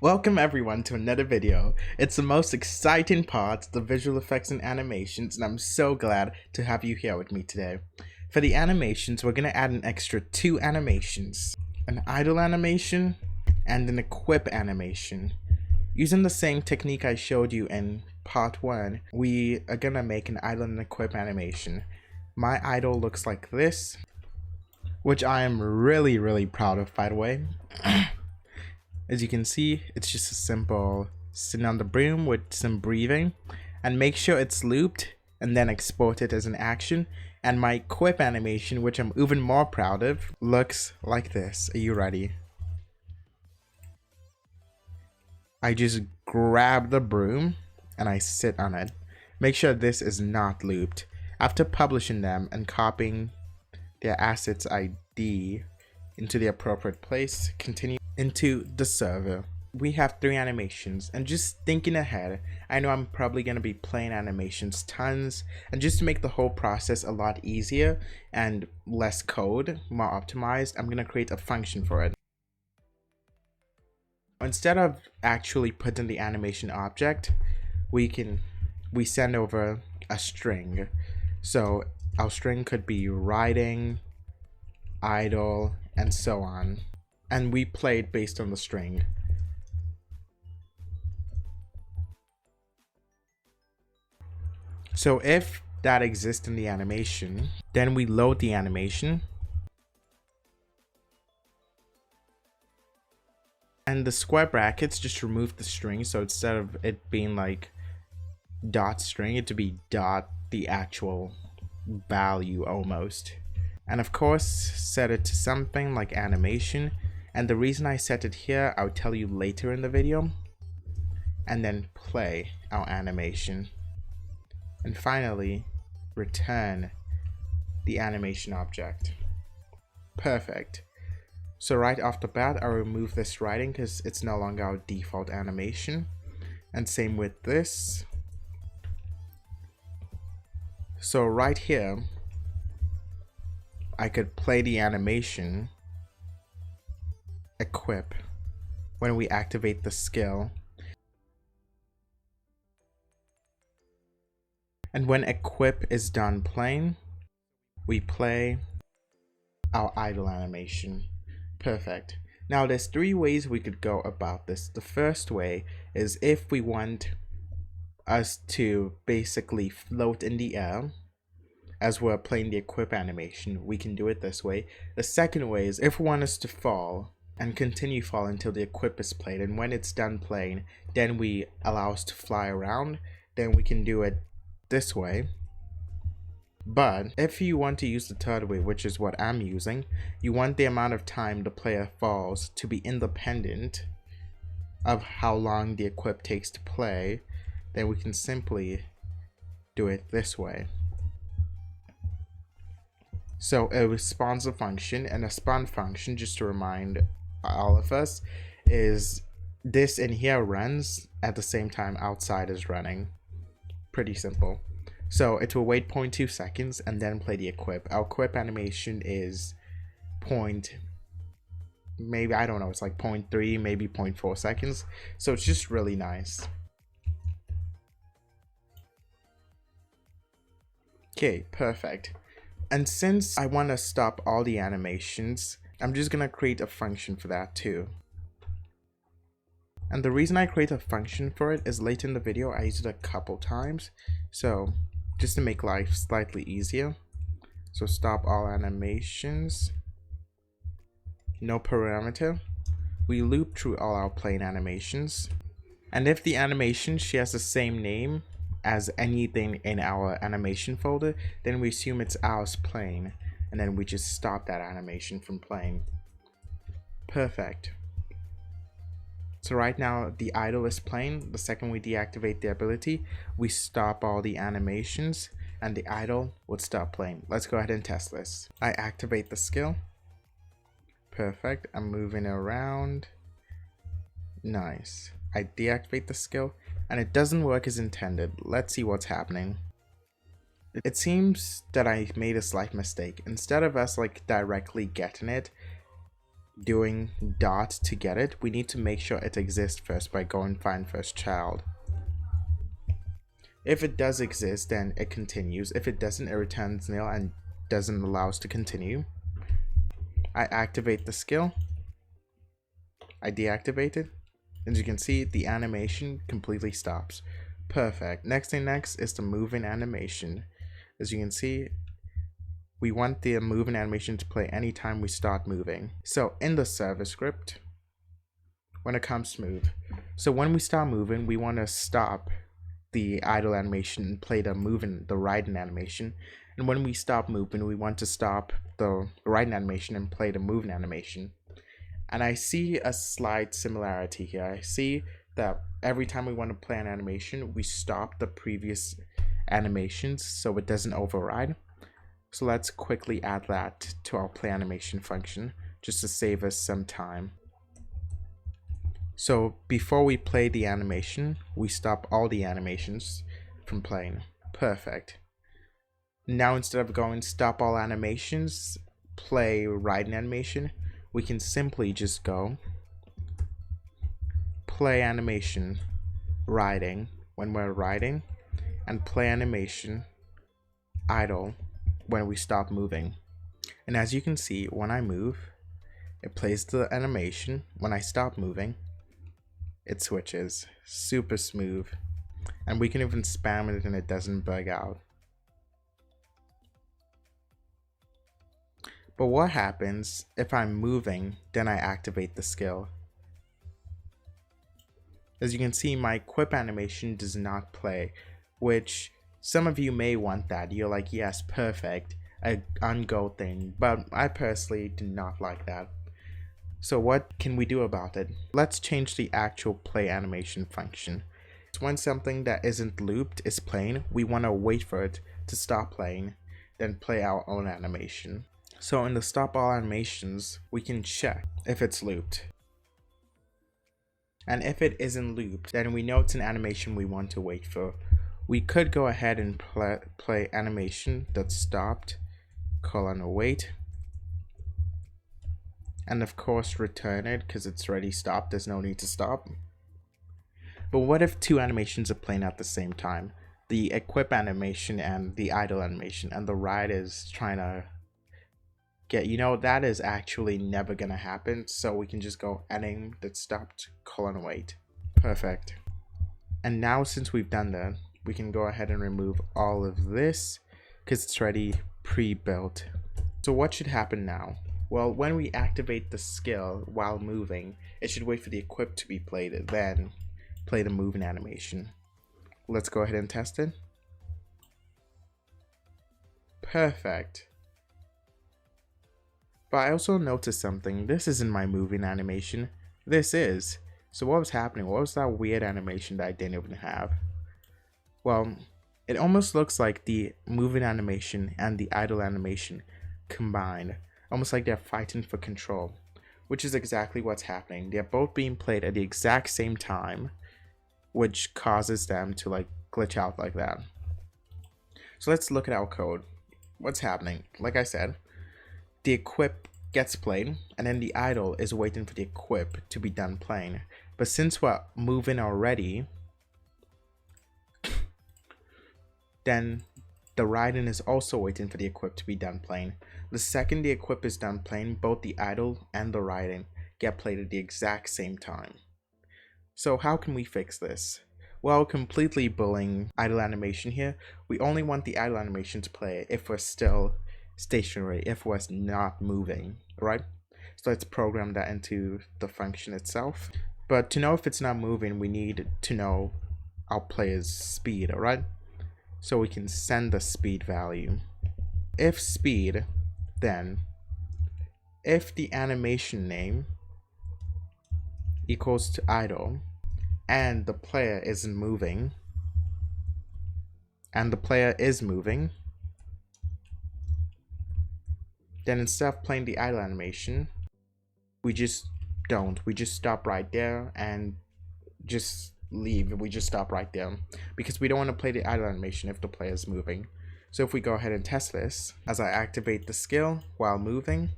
Welcome everyone to another video. It's the most exciting part, the visual effects and animations, and I'm so glad to have you here with me today. For the animations, we're going to add an extra 2 animations. An idle animation and an equip animation. Using the same technique I showed you in part 1, we are going to make an idle and equip animation. My idle looks like this, which I am really proud of, by the way. As you can see, it's just a simple sitting on the broom with some breathing, and make sure it's looped and then export it as an action. And my equip animation, which I'm even more proud of, looks like this. Are you ready? I just grab the broom and I sit on it. Make sure this is not looped. After publishing them and copying their assets ID into the appropriate place, continue into the server. We have 3 animations, and just thinking ahead, I know I'm probably going to be playing animations tons, and just to make the whole process a lot easier and less code, more optimized, I'm going to create a function for it. Instead of actually putting the animation object, we send over a string. So our string could be riding, idle, and so on, and we played based on the string. So if that exists in the animation, then we load the animation, and the square brackets just remove the string, so instead of it being like dot string, it to be dot the actual value almost. And of course, set it to something like animation. And the reason I set it here, I'll tell you later in the video. And then play our animation. And finally, return the animation object. Perfect. So right off the bat, I'll remove this writing because it's no longer our default animation. And same with this. So right here, I could play the animation equip when we activate the skill, and when equip is done playing, we play our idle animation. Perfect. Now there's 3 ways we could go about this. The first way is if we want us to basically float in the air as we're playing the equip animation, we can do it this way. The second way is if we want us to fall and continue fall until the equip is played, and when it's done playing, then we allow us to fly around, then we can do it this way. But if you want to use the third way, which is what I'm using, you want the amount of time the player falls to be independent of how long the equip takes to play, then we can simply do it this way. So a responsive function and a spawn function, just to remind all of us, is this in here runs at the same time outside is running. Pretty simple. So it will wait 0.2 seconds and then play the equip. Our equip animation is maybe, I don't know, it's like 0.3, maybe 0.4 seconds. So it's just really nice. Okay, perfect. And since I want to stop all the animations, I'm just going to create a function for that too. And the reason I create a function for it is later in the video I used it a couple times. So just to make life slightly easier. So stop all animations. No parameter. We loop through all our plain animations. And if the animation shares the same name as anything in our animation folder, then we assume it's ours playing, and then we just stop that animation from playing. Perfect. So right now the idle is playing. The second we deactivate the ability, we stop all the animations and the idle would stop playing. Let's go ahead and test this. I activate the skill. Perfect. I'm moving around. Nice. I deactivate the skill and it doesn't work as intended. Let's see what's happening. It seems that I made a slight mistake. Instead of us like directly getting it, doing dot to get it, we need to make sure it exists first by going find first child. If it does exist, then it continues. If it doesn't, it returns nil and doesn't allow us to continue. I activate the skill. I deactivate it. As you can see, the animation completely stops. Perfect. Next is the moving animation. As you can see, we want the moving animation to play anytime we start moving. So in the server script, when it comes to move, so when we start moving, we want to stop the idle animation and play the riding animation. And when we stop moving, we want to stop the riding animation and play the moving animation. And I see a slight similarity here. I see that every time we want to play an animation, we stop the previous animations so it doesn't override. So let's quickly add that to our play animation function just to save us some time. So before we play the animation, we stop all the animations from playing. Perfect. Now instead of going stop all animations, play riding animation, we can simply just go play animation riding when we're riding, and play animation idle when we stop moving. And as you can see, when I move, it plays the animation. When I stop moving, it switches. Super smooth. And we can even spam it and it doesn't bug out. But what happens if I'm moving, then I activate the skill? As you can see, my equip animation does not play, which some of you may want that. You're like, yes, perfect, a on-go thing, but I personally do not like that. So what can we do about it? Let's change the actual play animation function. So when something that isn't looped is playing, we want to wait for it to stop playing, then play our own animation. So in the stop all animations, we can check if it's looped. And if it isn't looped, then we know it's an animation we want to wait for. We could go ahead and play animation that's stopped, wait, and of course return it because it's already stopped. There's no need to stop. But what if two animations are playing at the same time? The equip animation and the idle animation, and the ride is trying to get, that is actually never gonna happen. So we can just go anim that stopped, wait. Perfect. And now since we've done that, we can go ahead and remove all of this because it's already pre-built. So what should happen now? Well, when we activate the skill while moving, it should wait for the equip to be played, then play the moving animation. Let's go ahead and test it. Perfect. But I also noticed something. This isn't my moving animation. This is. So what was happening? What was that weird animation that I didn't even have? Well, it almost looks like the moving animation and the idle animation combined. Almost like they're fighting for control. Which is exactly what's happening. They're both being played at the exact same time, which causes them to glitch out like that. So let's look at our code. What's happening? Like I said, the equip gets played, and then the idle is waiting for the equip to be done playing. But since we're moving already, then the riding is also waiting for the equip to be done playing. The second the equip is done playing, both the idle and the riding get played at the exact same time. So how can we fix this? Well, completely bullying idle animation here. We only want the idle animation to play if we're still stationary, if we're not moving, right? So let's program that into the function itself. But to know if it's not moving, we need to know our player's speed, alright? So we can send the speed value. If speed, then if the animation name equals to idle and the player isn't moving, and the player is moving, then instead of playing the idle animation, we just stop right there and just leave. We just stop right there because we don't want to play the idle animation if the player is moving. So if we go ahead and test this, as I activate the skill while moving,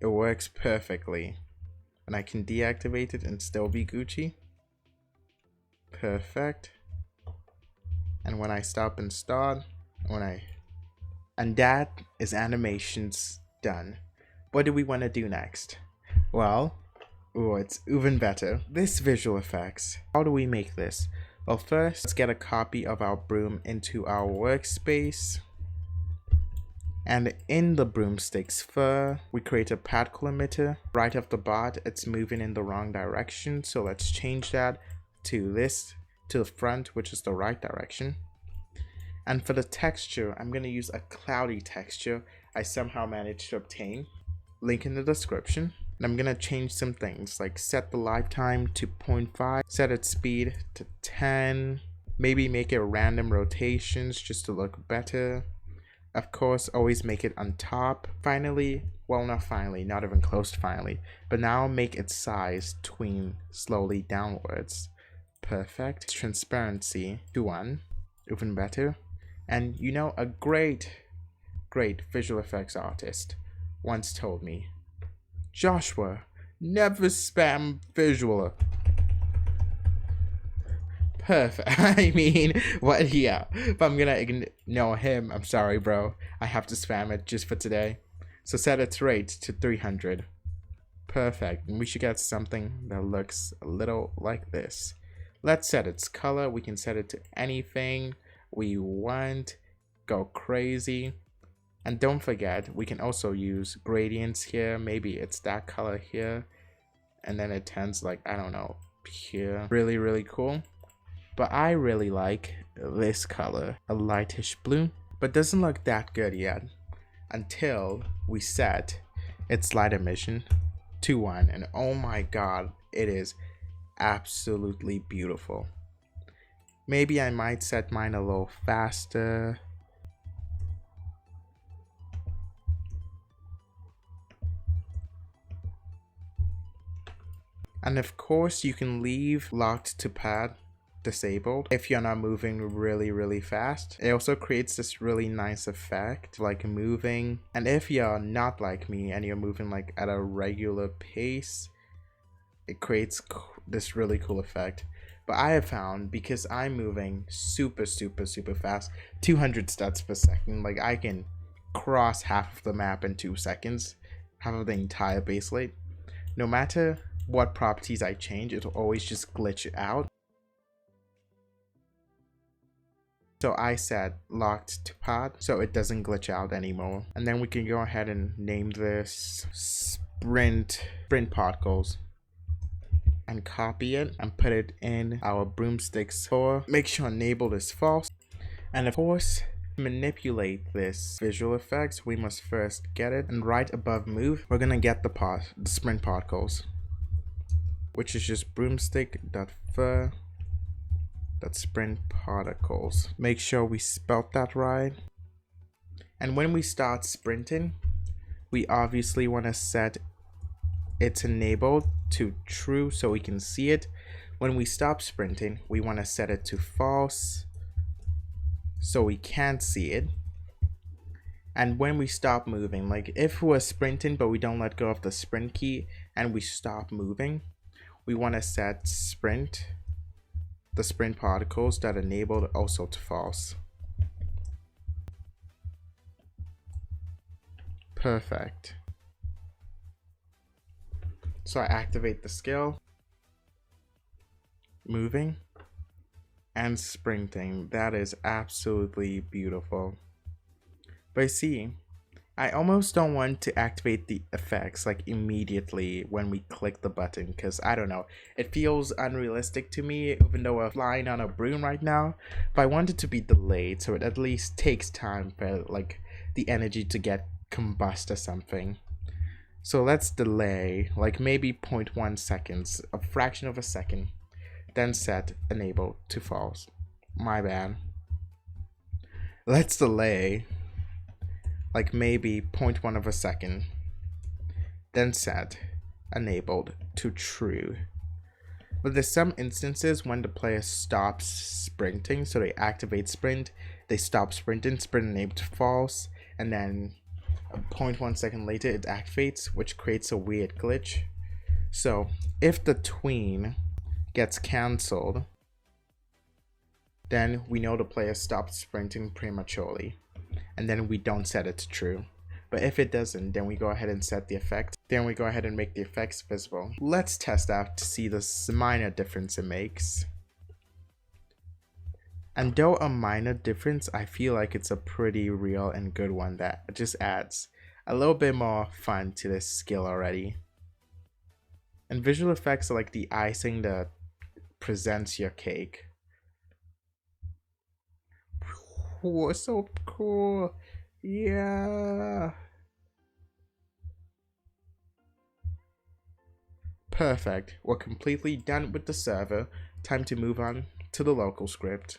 it works perfectly. And I can deactivate it and still be Gucci. Perfect. And when I stop and start, and that is animations done. What do we want to do next? Well, it's even better. This visual effects. How do we make this? Well, first, let's get a copy of our broom into our workspace. And in the broomstick's fur, we create a particle emitter. Right off the bat, it's moving in the wrong direction. So let's change that to the front, which is the right direction. And for the texture, I'm going to use a cloudy texture I somehow managed to obtain. Link in the description. And I'm going to change some things, like set the lifetime to 0.5, set its speed to 10, maybe make it random rotations just to look better. Of course, always make it on top. Finally, well, not finally, not even close to finally, but now make its size tween slowly downwards. Perfect. Transparency to 1, even better. And you know, a great visual effects artist once told me, Joshua, never spam visual. Perfect. I mean, what? Yeah. If I'm gonna ignore him, I'm sorry, bro. I have to spam it just for today. So set its rate to 300. Perfect. And we should get something that looks a little like this. Let's set its color. We can set it to anything we want. Go crazy. And don't forget, we can also use gradients here. Maybe it's that color here. And then it turns like, I don't know, here. Really cool. But I really like this color, a lightish blue. But doesn't look that good yet. Until we set its light emission to 1. And oh my god, it is absolutely beautiful. Maybe I might set mine a little faster. And of course, you can leave locked to pad disabled if you're not moving really fast. It also creates this really nice effect, like moving. And if you're not like me and you're moving like at a regular pace, it creates this really cool effect. But I have found, because I'm moving super fast, 200 steps per second, like I can cross half of the map in 2 seconds, half of the entire base rate. No matter what properties I change, it'll always just glitch out. So I set locked to pod so it doesn't glitch out anymore. And then we can go ahead and name this sprint particles and copy it and put it in our broomstick's store. Make sure enabled is false. And of course, to manipulate this visual effects, we must first get it, and right above move, we're gonna get the sprint particles, which is just broomstick.fur sprint particles. Make sure we spelt that right. And when we start sprinting, we obviously want to set it's enabled to true so we can see it. When we stop sprinting, we want to set it to false so we can't see it. And when we stop moving, like if we're sprinting but we don't let go of the sprint key and we stop moving, we want to set the sprint particles that enabled also to false. Perfect. So I activate the skill, moving, and sprinting. That is absolutely beautiful. But see, I almost don't want to activate the effects like immediately when we click the button, because I don't know, it feels unrealistic to me, even though we're flying on a broom right now. But I want it to be delayed so it at least takes time for like the energy to get combust or something. So let's delay like maybe 0.1 seconds, a fraction of a second, then set enable to false. My bad. Let's delay like maybe 0.1 of a second, then set enabled to true. But there's some instances when the player stops sprinting, so they activate sprint, they stop sprinting, sprint enabled to false, and then 0.1 second later it activates, which creates a weird glitch. So if the tween gets cancelled, then we know the player stopped sprinting prematurely, and then we don't set it to true. But if it doesn't, then we go ahead and set the effect. Then we go ahead and make the effects visible. Let's test out to see the minor difference it makes. And though a minor difference, I feel like it's a pretty real and good one that just adds a little bit more fun to this skill already. And visual effects are like the icing that presents your cake. Oh, so cool. Yeah. Perfect. We're completely done with the server. Time to move on to the local script.